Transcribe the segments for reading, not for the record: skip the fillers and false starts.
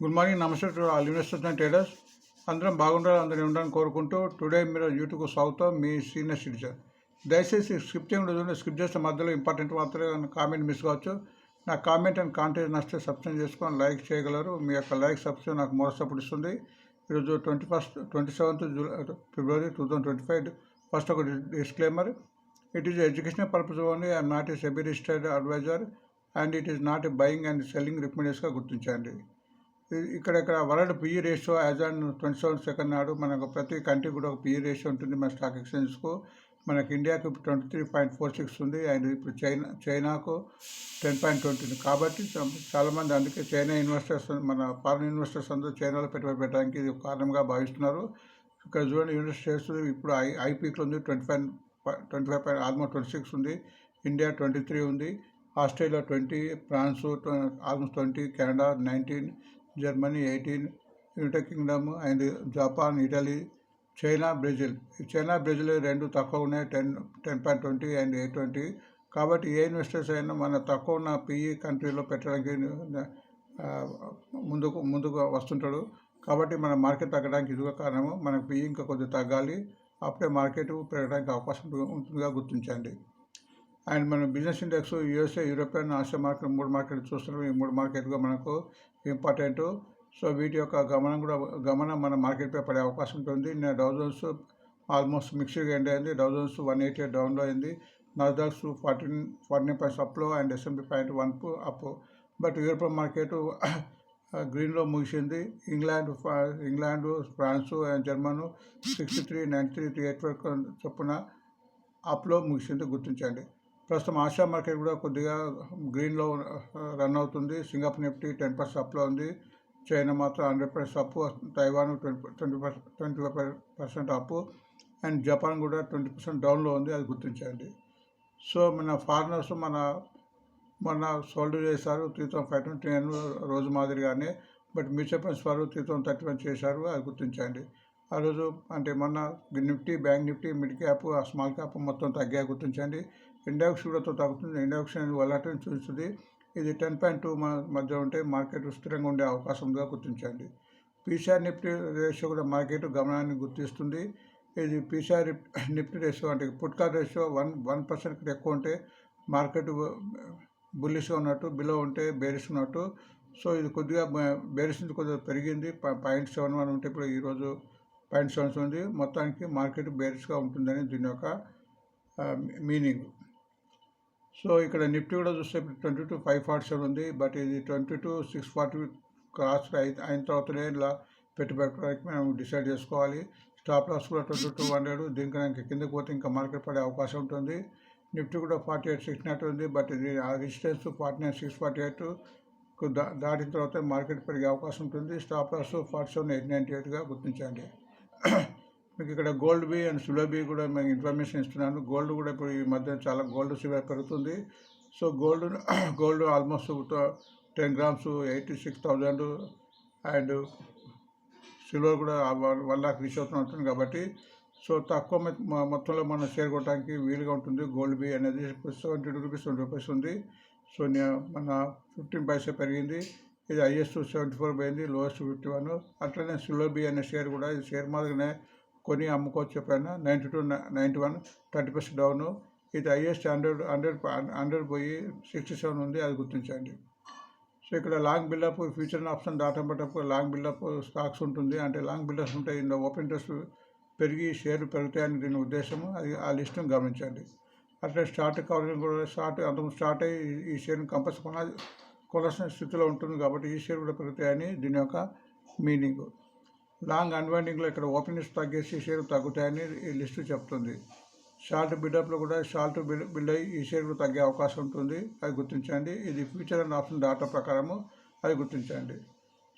Good morning, నమస్తే to all investors and traders. అందరం బాగుండాలి, అందరం ఉండాలని కోరుకుంటూ టుడే మీరు యూట్యూబ్కు స్వాగతం. మీ సీనియర్ సిటిజన్. దయచేసి స్కిప్ చేయకుండా స్కిప్ చేస్తే మధ్యలో ఇంపార్టెంట్ మాత్రమే కామెంట్ మిస్ కావచ్చు. నా కామెంట్ అండ్ కాంటెంట్ నచ్చితే సబ్స్క్రైబ్ చేసుకొని లైక్ చేయగలరు. మీ యొక్క లైక్ సబ్స్క్రైబ్ నాకు మరో సపోర్ట్ ఇస్తుంది. ఈరోజు 27th February 2025. ఫస్ట్ ఒక disclaimer. It is educational purpose only. I'm not a SEBI registered advisor and it is not a buying and selling రికమెండేషన్గా గుర్తించండి. ఇక్కడ world PE ratio as on 27 నాడు మనకు ప్రతి కంట్రీ కూడా ఒక పిఈ రేషియో ఉంటుంది. మన స్టాక్ ఎక్స్చేంజ్కు మనకి ఇండియాకు 23.46 ఉంది, అండ్ ఇప్పుడు చైనాకు 10.20 ఉంది. కాబట్టి చాలామంది అందుకే చైనా ఇన్వెస్టర్స్, మన ఫారిన్ ఇన్వెస్టర్స్ అందరూ చైనాలో పెట్టుబడి పెట్టడానికి ఇది కారణంగా భావిస్తున్నారు. ఇక్కడ చూడండి, యూనిట్ స్టేట్స్ ఇప్పుడు ఐపీక్లో ఉంది 25 ఆల్మోస్ట్ 26 ఉంది. ఇండియా 23 ఉంది, Australia 20, France almost 20, Canada 19, Germany 18, United Kingdom and Japan, Italy, China, Brazil. Brazil రెండు తక్కువ ఉన్నాయి, 10.20 అండ్ 8.20. కాబట్టి ఏ ఇన్వెస్టర్స్ అయినా మన తక్కువ ఉన్న పిఈ కంట్రీలో పెట్టడానికి ముందుకు వస్తుంటాడు. కాబట్టి మన మార్కెట్ తగ్గడానికి ఇదిగా కారణము. మనకు పిఈ ఇంకా కొద్దిగా తగ్గాలి, అప్పుడే మార్కెట్ పెరగడానికి అవకాశం ఉంటుందిగా గుర్తించండి. అండ్ మన business index USA, European, Asia market 3 market చూస్తున్నాం. ఈ 3 మార్కెట్గా మనకు ఇంపార్టెంట్. సో వీటి యొక్క గమనం మన మార్కెట్పై పడే అవకాశం ఉంటుంది. నేను డౌ జోన్స్ ఆల్మోస్ట్ మిక్స్డ్గా ఎండ్ అయింది. డౌ జోన్స్ 188 డౌన్లో అయింది, నాస్డాక్ 49 పాయింట్స్ అప్లో and S&P 1 up. But European market గ్రీన్లో ముగిసింది. ఇంగ్లాండ్, ఫ్రాన్స్ అండ్ జర్మన్ 63, 93, 384 చొప్పున అప్లో ముగిసింది గుర్తించండి. ప్రస్తుతం ఆసియా మార్కెట్ కూడా కొద్దిగా గ్రీన్లో రన్ అవుతుంది. సింగపూర్ నిఫ్టీ 10% అప్లో ఉంది, చైనా మాత్రం 100% అప్పు, తైవాన్ 25% అప్పు అండ్ జపాన్ కూడా 20% డౌన్లో ఉంది, అది గుర్తించండి. సో మన ఫారినర్స్ మొన్న సోల్డ్ చేశారు 3,529 రోజు మాదిరిగానే. బట్ మ్యూచువల్ ఫండ్స్ వారు 3,031 చేశారు, అది గుర్తించండి. ఆ రోజు అంటే మొన్న Nifty, bank Nifty, mid cap, small cap మొత్తం తగ్గా గుర్తించండి. ఇండెక్స్ కూడా తగ్గుతుంది. ఇండెక్స్ వొలటిలిటీ చూస్తుంది. ఇది 10.2 మధ్య ఉంటే మార్కెట్ స్థిరంగా ఉండే అవకాశం ఉందిగా గుర్తించండి. పీసీఆర్ నిఫ్టీ రేషియో కూడా మార్కెట్ గమనాన్ని గుర్తిస్తుంది. ఇది పీసీఆర్ నిఫ్టీ రేషియో అంటే పుట్ కాల్ రేషియో 1% ఎక్కువ ఉంటే మార్కెట్ బుల్లిష్గా ఉన్నట్టు, బిలో ఉంటే బేరిష్ ఉన్నట్టు. సో ఇది కొద్దిగా బేరిష్ నుంచి కొద్దిగా పెరిగింది. 0.71 ఉంటే ఇప్పుడు ఈరోజు 0.7 ఉంది. మొత్తానికి మార్కెట్ బేరిష్గా ఉంటుందని దీని యొక్క మీనింగ్. సో ఇక్కడ నిఫ్టీ కూడా చూస్తే 22,547 ఉంది, బట్ ఇది 22,640 క్రాస్ అయిన తర్వాతనే ఇలా పెట్టుబడికి మనం డిసైడ్ చేసుకోవాలి. స్టాప్ లాస్ కూడా 22,200. దీనికన్నా కిందకి పోతే ఇంకా మార్కెట్ పడే అవకాశం ఉంటుంది. నిఫ్టీ కూడా 48,690 ఉంది, బట్ ఇది ఆ రెసిస్టెన్స్ 49,648 దాటిన తర్వాత మార్కెట్ పెరిగే అవకాశం ఉంటుంది. స్టాప్ లాస్ 47,898గా గుర్తించండి. మీకు ఇక్కడ gold B and silver B కూడా మీకు ఇన్ఫర్మేషన్ ఇస్తున్నాను. గోల్డ్ కూడా ఇప్పుడు ఈ మధ్య చాలా గోల్డ్ సిల్వర్ పెరుగుతుంది. So gold almost 10 grams 86,000 and silver కూడా 1 lakh రీచ్ అవుతుంది. కాబట్టి సో తక్కువ మొత్తంలో మనం షేర్ కొట్టడానికి వీలుగా ఉంటుంది. గోల్డ్ బీ అనేది 72 రూపీస్ 20 రూపీస్ ఉంది. సో మన 15 పైసే పెరిగింది. ఇది హైయెస్ట్ 74 పోయింది, లోయెస్ట్ 51. అట్లనే సిల్వర్ బీ అనే షేర్ కూడా ఇది షేర్ మాదిరిగానే కొని అమ్ముకోవచ్చు. చెప్పైనా 92, 91 30% డౌను. ఇది హైయెస్ట్ 100 పోయి 67 ఉంది, అది గుర్తించండి. సో ఇక్కడ long buildup future option data బట్టప్పుడు లాంగ్ బిల్డప్ స్టాక్స్ ఉంటుంది. అంటే లాంగ్ బిల్డప్స్ ఉంటాయి. ఇందులో ఓపెన్ ఇంట్రెస్ట్ పెరిగి షేర్లు పెరుగుతాయని దీని ఉద్దేశము. అది ఆ లిస్టును గమనించండి. అట్లే స్టార్ట్ కవరింగ్ కూడా అంతకు స్టార్ట్ అయ్యి ఈ షేర్ని కంపల్సరీ కొనాల్సిన స్థితిలో ఉంటుంది. కాబట్టి ఈ షేర్ కూడా పెరుగుతాయని దీని యొక్క మీనింగ్. లాంగ్ అన్వైండింగ్లో ఇక్కడ ఓపెనింగ్స్ తగ్గేసి షేర్ తగ్గుతాయని ఈ లిస్టు చెప్తుంది. షార్ట్ బిల్డప్లో కూడా బిల్డ్ అయ్యి ఈ షేర్ కూడా తగ్గే అవకాశం ఉంటుంది, అది గుర్తించండి. ఇది ఫ్యూచర్ అండ్ ఆప్షన్ డాటా ప్రకారము, అది గుర్తించండి.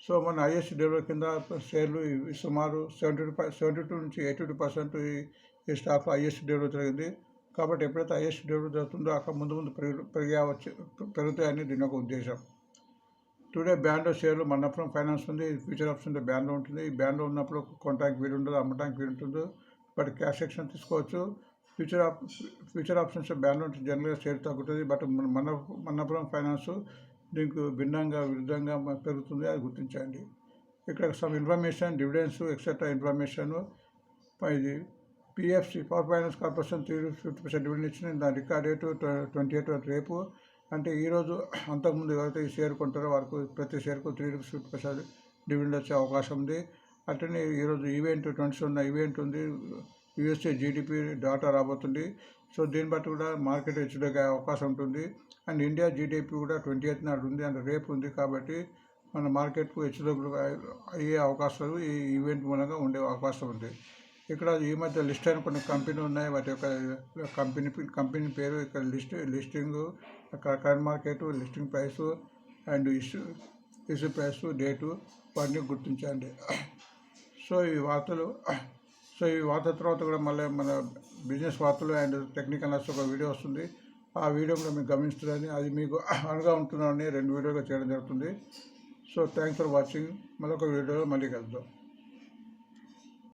సో మన హైయెస్ట్ డెవలప్ కింద షేర్లు సుమారు 72 నుంచి 82% ఈ స్టాక్లో హైయెస్ట్ డెవలప్ జరిగింది. కాబట్టి ఎప్పుడైతే హైయెస్ట్ డెవలప్ జరుగుతుందో అక్కడ ముందు పెరుగుతాయని దీని యొక్క ఉద్దేశం. టుడే బ్యాండ్లో షేర్లు మన్నపురం ఫైనాన్స్ ఉంది. ఫ్యూచర్ ఆప్షన్ బ్యాండ్లో ఉంటుంది. ఈ బ్యాండ్లో ఉన్నప్పుడు కొనడానికి వీలు ఉండదు, అమ్మడానికి వీలు ఉంటుంది. బట్ క్యాష్ సెక్షన్ తీసుకోవచ్చు. ఫ్యూచర్ ఆప్షన్స్ బ్యాండ్లో జనరల్గా షేర్ తగ్గుతుంది. బట్ మన్నపురం ఫైనాన్స్ దీనికి భిన్నంగా విరుద్ధంగా పెరుగుతుంది, అది గుర్తించండి. ఇక్కడ some information dividends etcetera information ఇది PFC power finance corporation 350% dividend ఇచ్చింది. దాని రికార్డ్ డేట్ 28 రేపు. అంటే ఈరోజు అంతకుముందు ఎవరైతే ఈ షేర్ కొంటారో వారికి ప్రతి షేర్కు 350% డివిడెండ్ వచ్చే అవకాశం ఉంది. అట్లనే ఈరోజు ఈవెంట్ 27 ఈవెంట్ ఉంది. యూఎస్ఏ జీడిపి డాటా రాబోతుంది. సో దీన్ని బట్టి కూడా మార్కెట్ హెచ్చుతగ్గే అవకాశం ఉంటుంది. అండ్ ఇండియా జీడిపి కూడా 28 నాడు ఉంది, అంటే రేపు ఉంది. కాబట్టి మన మార్కెట్కు హెచ్చుతగ్గులు అయ్యే అవకాశాలు ఈ ఈవెంట్ మూలంగా ఉండే అవకాశం ఉంది. ఇక్కడ ఈ మధ్య లిస్ట్ అయిన కొన్ని కంపెనీలు ఉన్నాయి. వాటి యొక్క కంపెనీ పేరు ఇక్కడ listing current market listing price and issue price date వాటిని గుర్తించండి. సో ఈ వార్తల తర్వాత కూడా మళ్ళీ మన బిజినెస్ వార్తలు అండ్ టెక్నికల్ అనాలిసిస్ ఒక వీడియో వస్తుంది. ఆ వీడియో కూడా మీరు గమనిస్తున్నారని, అది మీకు అనుగా ఉంటుందని 2 వీడియోగా చేయడం జరుగుతుంది. So thanks for watching. మరొక వీడియోలో మళ్ళీ కలుద్దాం.